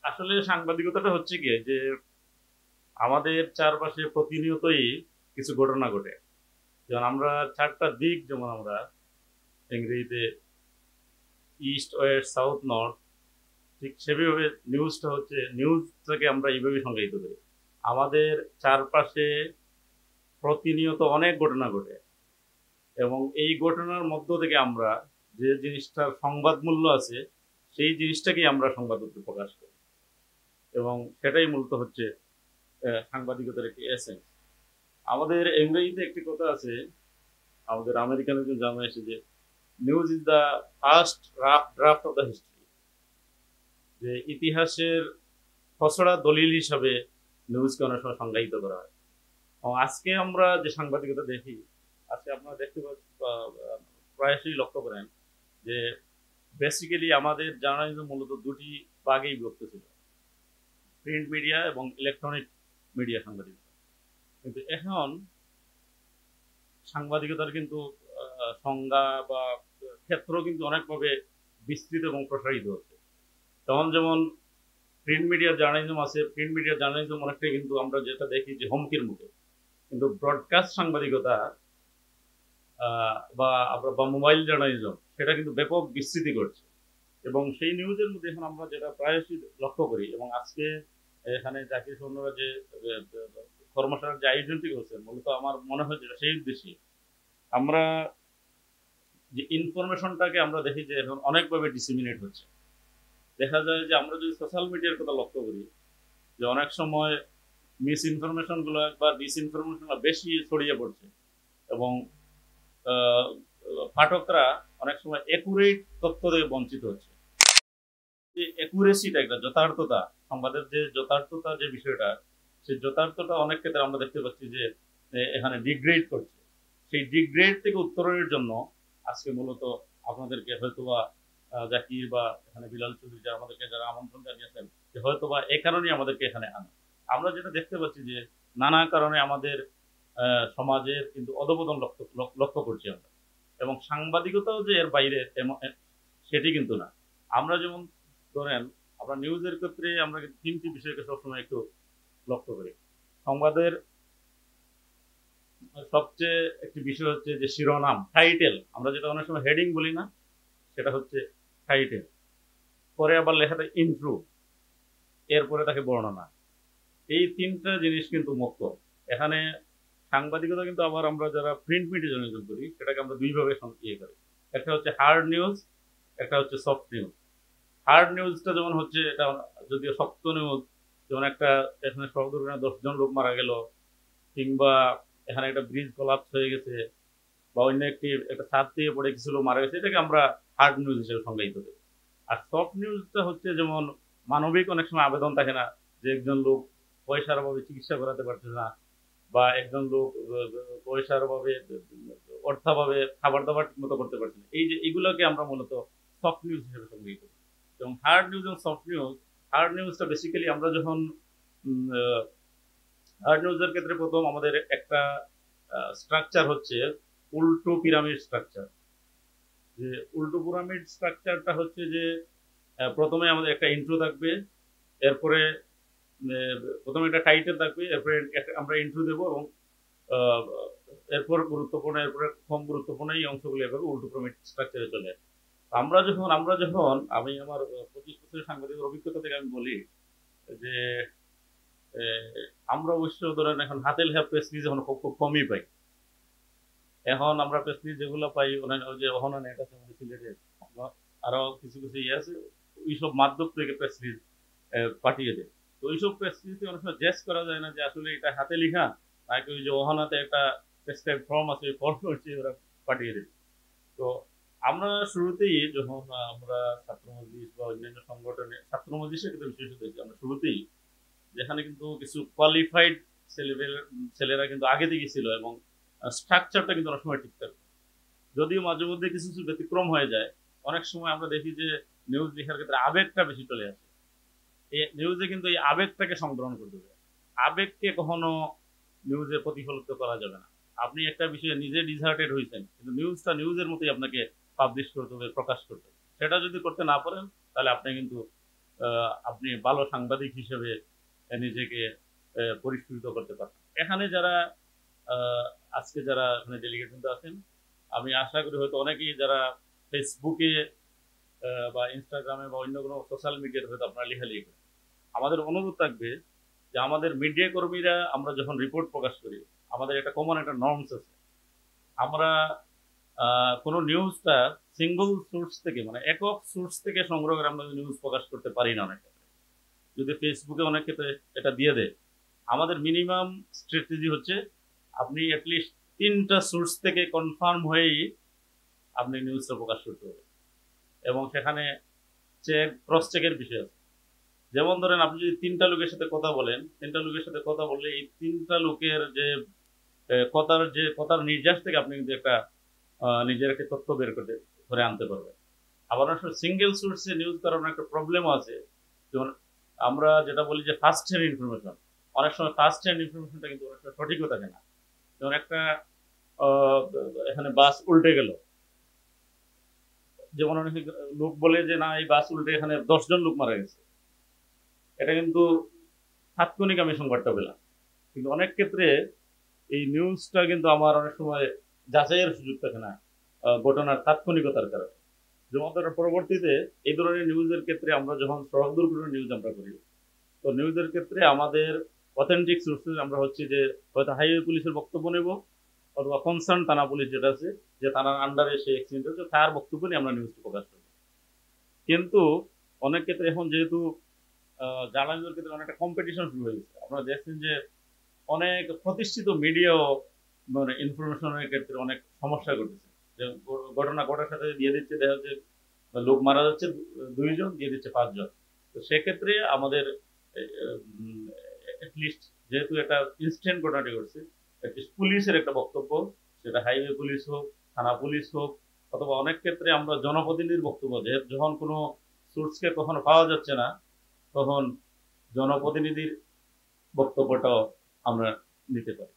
আসলে সাংবাদিকতাটা হচ্ছে কি যে আমাদের চারপাশে প্রতিনিয়তই কিছু ঘটনা ঘটে। যেমন আমরা চারটা দিক, যেমন আমরা ইংরেজিতে ইস্ট ওয়েস্ট সাউথ নর্থ, ঠিক সেভাবে নিউজটা হচ্ছে, নিউজটাকে আমরা এইভাবে সংজ্ঞায়িত করি। আমাদের চারপাশে প্রতিনিয়ত অনেক ঘটনা ঘটে, এবং এই ঘটনার মধ্য থেকে আমরা যে জিনিসটার সংবাদ মূল্য আছে সেই জিনিসটাকেই আমরা সংবাদপত্রে প্রকাশ করি, এবং সেটাই মূলত হচ্ছে সাংবাদিকতার একটি এসেন্স। আমাদের ইংরেজিতে একটি কথা আছে, আমাদের আমেরিকান একজন জানা এসে যে news is the first rough draft of the history, যে ইতিহাসের খসড়া দলিল হিসাবে নিউজকে অনেক সময় সংজ্ঞায়িত করা হয়। এবং আজকে আমরা যে সাংবাদিকতা দেখি, আজকে আপনারা দেখতে পাচ্ছেন প্রায়শই লক্ষ্য করেন যে বেসিক্যালি আমাদের জার্নালিজম মূলত দুটি ভাগেই বিভক্ত ছিল, প্রিন্ট মিডিয়া এবং ইলেকট্রনিক মিডিয়া সাংবাদিকতা। কিন্তু এখন সাংবাদিকতার কিন্তু সংজ্ঞা বা ক্ষেত্র কিন্তু অনেকভাবে বিস্তৃত এবং প্রসারিত হচ্ছে। তখন যেমন প্রিন্ট মিডিয়ার জার্নালিজম আছে, প্রিন্ট মিডিয়ার জার্নালিজম অনেকটাই কিন্তু আমরা যেটা দেখি যে হুমকির মুখে। কিন্তু ব্রডকাস্ট সাংবাদিকতা বা মোবাইল জার্নালিজম, সেটা কিন্তু ব্যাপক বিস্তৃতি করছে। এবং সেই নিউজের মধ্যে এখন আমরা যেটা প্রায়শই লক্ষ্য করি, এবং আজকে এখানে জাকির সৈন্যরা যে কর্মশালার যে আয়োজনটি করছেন, মূলত আমার মনে হয় যেটা সেই উদ্দেশ্যে আমরা যে ইনফরমেশনটাকে আমরা দেখি যে এখন অনেকভাবে ডিসিমিনেট হচ্ছে। দেখা যায় যে আমরা যদি সোশ্যাল মিডিয়ার কথা লক্ষ্য করি, যে অনেক সময় মিস ইনফরমেশন গুলো বা ডিসইনফরমেশন বেশি ছড়িয়ে পড়ছে, এবং আহ, পাঠকরা অনেক সময় একুরেট তথ্য থেকে বঞ্চিত হচ্ছে। যে একুরেসিটা, একটা যথার্থতা, সংবাদের যে যথার্থতা যে বিষয়টা, সেই যথার্থতা অনেক ক্ষেত্রে আমরা দেখতে পাচ্ছি যে এখানে ডিগ্রেড করছে। সেই ডিগ্রেড থেকে উত্তরণের জন্য আজকে মূলত আপনাদেরকে হয়তোবা জাকির বা এখানে বিলাল চৌধুরী যারা আমাদেরকে যারা আমন্ত্রণ জানিয়েছেন, যে হয়তোবা এই কারণেই আমাদেরকে এখানে আনা। আমরা যেটা দেখতে পাচ্ছি যে নানা কারণে আমাদের সমাজের কিন্তু অধপতন লক্ষ্য লক্ষ্য করছি আমরা, এবং সাংবাদিকতাও যে এর বাইরে সেটি কিন্তু না। আমরা যেমন ধরেন, আমরা নিউজের ক্ষেত্রে আমরা কিন্তু তিনটি বিষয়কে সবসময় একটু লক্ষ্য করি। সংবাদের সবচেয়ে একটি বিষয় হচ্ছে যে শিরোনাম, টাইটেল, আমরা যেটা অনেক সময় হেডিং বলি না, সেটা হচ্ছে টাইটেল। পরে আবার লেখাটা ইন্ট্রো, এরপরে তাকে বর্ণনা। এই তিনটা জিনিস কিন্তু মুখ্য এখানে। সাংবাদিকতা কিন্তু আবার আমরা যারা প্রিন্ট মিডিয়া জার্নালিজম করি, সেটাকে আমরা দুইভাবে ইয়ে করি। একটা হচ্ছে হার্ড নিউজ, একটা হচ্ছে সফট নিউজ। হার্ড নিউজটা যেমন হচ্ছে, এটা যদিও শক্ত নিউজ, যেমন একটা এখানে সড়ক দুর্ঘটনায় 10 জন লোক মারা গেল, কিংবা এখানে একটা ব্রিজ কোলাপস হয়ে গেছে, বা অন্য একটা ছাদ থেকে পড়ে কিছু লোক মারা গেছে, এটাকে আমরা হার্ড নিউজ হিসেবে সংজ্ঞায়িত করি। আর সফট নিউজটা হচ্ছে যেমন মানবিক অনেক সময় আবেদন থাকে না, যে একজন লোক পয়সার অভাবে চিকিৎসা করাতে পারছে না, বা একজন লোক পয়সার অভাবে অর্থাভাবে খাবার দাবার ঠিক মতো করতে পারছে না, এই যে এগুলোকে আমরা মূলত সফট নিউজ হিসেবে সংজ্ঞায়িত করি। এবং হার্ড নিউজ এবং সফট নিউজ, হার্ড নিউজটা বেসিক্যালি আমরা যখন হার্ড নিউজের ক্ষেত্রে প্রথম আমাদের একটা স্ট্রাকচার হচ্ছে উল্টো পিরামিড স্ট্রাকচার। যে উল্টো পিরামিড স্ট্রাকচারটা হচ্ছে যে প্রথমে আমাদের একটা ইন্ট্রো থাকবে, এরপরে প্রথমে একটা টাইটেল থাকবে, এরপরে আমরা ইন্ট্রো দেবো, এবং এরপর গুরুত্বপূর্ণ, এরপরে কম গুরুত্বপূর্ণ এই অংশগুলো এভাবে উল্টো পিরামিড স্ট্রাকচারে চলে আসে। আমরা যখন আমি আমার 25 বছরের সাংবাদিক অভিজ্ঞতা থেকে আমি বলি যে আমরা অবশ্য ধরেন এখন হাতে লেখা প্রেস রিলিজ এখন খুব খুব কমই পাই। এখন আমরা প্রেস রিলিজ যেগুলো পাই, ওই যে অহনা নেট আছে আমাদের সিলেটে, আরো কিছু কিছু ইয়ে আছে, ওইসব মাধ্যম থেকে প্রেস রিলিজ পাঠিয়ে দেয়। তো ওইসব প্রেস রিলিজে অনেক সময় জেস করা যায় না যে আসলে এটা হাতে লেখা, নাকি ওই যে অহনাতে একটা প্রেসক্রাইব ফর্ম আছে, ওই ফর্ম হচ্ছে ওরা পাঠিয়ে দেয়। তো আমরা শুরুতেই যখন আমরা ছাত্র মজলিস বা অন্যান্য সংগঠনে, ছাত্র মজলিসের ক্ষেত্রে বিশেষত আমরা শুরুতেই, যেখানে কিন্তু কিছু কোয়ালিফাইড ছেলেরা কিন্তু আগে থেকে ছিল, এবং স্ট্রাকচারটা কিন্তু অনেক সময় ঠিকঠাক, যদিও মাঝে মধ্যে কিছু কিছু ব্যতিক্রম হয়ে যায়। অনেক সময় আমরা দেখি যে নিউজ লেখার ক্ষেত্রে আবেগটা বেশি চলে আসে। এই নিউজে কিন্তু এই আবেগটাকে সংগ্রহণ করতে হবে। আবেগকে কখনো নিউজে প্রতিফলিত করা যাবে না। আপনি একটা বিষয়ে নিজে ডিসহার্টেড হয়েছেন, কিন্তু নিউজটা নিউজের মতোই আপনাকে পাবলিশ করতে হবে, প্রকাশ করতে হবে। সেটা যদি করতে না পারেন, তাহলে আপনি কিন্তু আপনি ভালো সাংবাদিক হিসেবে নিজেকে পরিস্ফুটিত করতে পারেন। এখানে যারা আজকে যারা এখানে ডেলিগেশন আছেন, আমি আশা করি হয়তো অনেকেই যারা ফেসবুকে বা ইনস্টাগ্রামে বা অন্য কোনো সোশ্যাল মিডিয়াতে হয়তো আপনারা লেখালেখি করেন, আমাদের অনুরোধ থাকবে যে আমাদের মিডিয়া কর্মীরা আমরা যখন রিপোর্ট প্রকাশ করি, আমাদের একটা কমন একটা নর্মস আছে। আমরা কোনো নিউজটা সিঙ্গল সোর্স থেকে মানে একক সোর্স থেকে সংগ্রহ করে আমরা নিউজ প্রকাশ করতে পারি না। অনেক ক্ষেত্রে যদি ফেসবুকে অনেক ক্ষেত্রে এটা দিয়ে দেয়, আমাদের মিনিমাম স্ট্র্যাটেজি হচ্ছে আপনি অ্যাটলিস্ট 3টা সোর্স থেকে কনফার্ম হয়েই আপনি নিউজটা প্রকাশ করতে হবে, এবং সেখানে ক্রস চেকের বিষয় আছে। যেমন ধরেন আপনি যদি 3টা লোকের সাথে কথা বলেন, 3টা লোকের সাথে কথা বললে এই 3টা লোকের যে কথার নির্যাস থেকে আপনি কিন্তু একটা নিজের একটা তথ্য বের করতে ধরে আনতে পারবেন। আবার অনেক সময় সিঙ্গেল সোর্সে নিউজ করার একটা প্রবলেম আছে। যেমন আমরা যেটা বলি যে ফার্স্ট হ্যান্ড ইনফরমেশন, অনেক সময় ফার্স্ট হ্যান্ড ইনফরমেশনটা কিন্তু অনেক সময় সঠিকও থাকে না। যেমন একটা আহ, এখানে বাস উল্টে গেল, যেমন অনেক লোক বলে যে না এই বাস উল্টে এখানে 10 জন লোক মারা গেছে, এটা কিন্তু তাৎক্ষণিক আমি সংবাদটা পেলাম, কিন্তু অনেক ক্ষেত্রে এই নিউজটা কিন্তু আমার অনেক সময় যাচাইয়ের সুযোগ থাকে না ঘটনার তাৎক্ষণিকতার কারণে। যেমন ধরো পরবর্তীতে এই ধরনের নিউজের ক্ষেত্রে আমরা যখন সড়ক দুর্ঘটনার নিউজ আমরা করি, তো নিউজের ক্ষেত্রে আমাদের অথেন্টিক সোর্সেস আমরা হচ্ছে যে হয়তো হাইওয়ে পুলিশের বক্তব্য নেব, অথবা কনসার্ন থানা পুলিশ যেটা আছে, যে থানার আন্ডারে সেই অ্যাক্সিডেন্ট হচ্ছে তার বক্তব্য নিয়ে আমরা নিউজটা প্রকাশ করবো। কিন্তু অনেক ক্ষেত্রে এখন যেহেতু জার্নালিজমের ক্ষেত্রে অনেকটা কম্পিটিশন শুরু হয়ে গেছে, আপনারা দেখছেন যে অনেক প্রতিষ্ঠিত মিডিয়াও মানে ইনফরমেশনের ক্ষেত্রে অনেক সমস্যা ঘটেছে। যে ঘটনা ঘটার সাথে দিয়ে দিচ্ছে, দেখা যাচ্ছে লোক মারা যাচ্ছে 2 জন, দিয়ে দিচ্ছে 5 জন। তো সেক্ষেত্রে আমাদের লিস্ট যেহেতু একটা ইনস্ট্যান্ট ঘটনাটি ঘটছে, পুলিশের একটা বক্তব্য, সেটা হাইওয়ে পুলিশ হোক, থানা পুলিশ হোক, অথবা অনেক ক্ষেত্রে আমরা জনপ্রতিনিধির বক্তব্য, যে যখন কোনো সোর্সকে কখনো পাওয়া যাচ্ছে না, তখন জনপ্রতিনিধির বক্তব্যটাও আমরা নিতে পারি।